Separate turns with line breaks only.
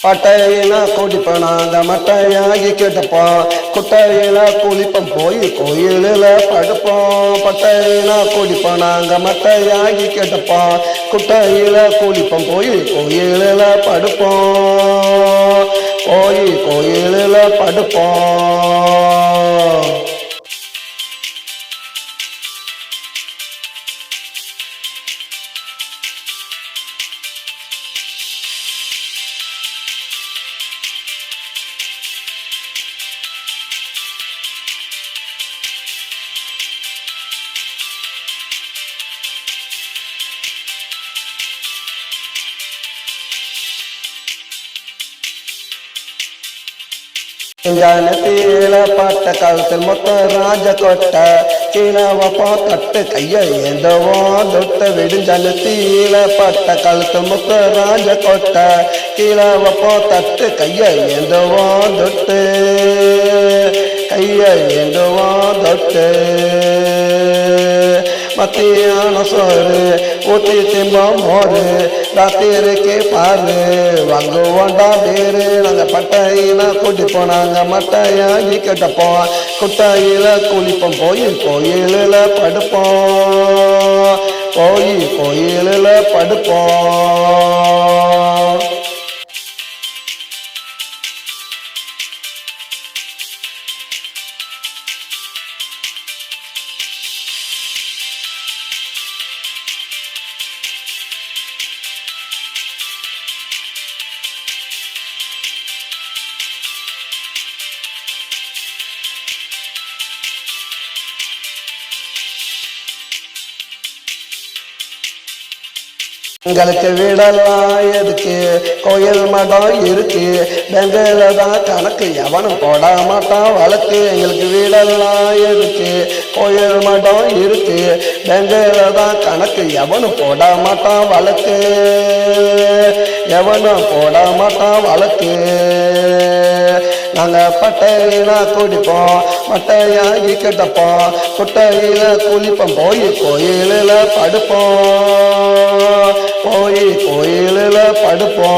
பட்டையில குடிப்போம் நாங்க மட்டையாகி கேட்டப்போம் குட்டையில குளிப்போம் போய் கோயிலில் படுப்போம். பட்டையில குடிப்போம் நாங்க மட்டையாகி கேட்டப்போம் குட்டையில குளிப்போம் போய் கோயிலில் படுப்போம். போய் கோயிலில் படுப்போம். ஜானத்தில பாட்ட காலத்தில் மொத்த ராஜ கொட்ட கீழவப்பா தட்டு கைய ஏந்தவோ தொட்ட விடுஞ்சனத்தில பாட்ட காலத்தில் மொத்த ராஜ கொட்ட கீழவப்பா தட்டு கைய ஏந்தவோ தொட்டு கைய ஏந்தவோ தொட்டு மத்தியான சோறு ஊற்றி திம்பம் மோறு ராத்திரிக்கு பாரு வாங்குவோண்டா பேரு. நாங்கள் பட்டையில கூட்டி போனாங்க மட்டையாகி கேட்டப்போம் குட்டையில குளிப்போம் போய் கோயிலில் படுப்போம். போய் கோயிலில் படுப்போம். எங்களுக்கு வீடெல்லாம் எதுக்கு கோயில் மடம் இருக்கு பெங்கையில தான் கணக்கு எவனும் போட மாட்டான் வழக்கு. எங்களுக்கு வீடெல்லாம் எதுக்கு கோயில் மடம் இருக்கு பெங்கையில தான் கணக்கு எவனும் போட மாட்டான் வழக்கு. எவனும் போட மாட்டான் வழக்கு. நாங்கள் பட்டையில குடிப்போம் மட்டையாகி கிட்டப்போம் குட்டையில குளிப்போம் போய் கோயிலில் படுப்போம். போய் கோயிலில் படுப்போம்.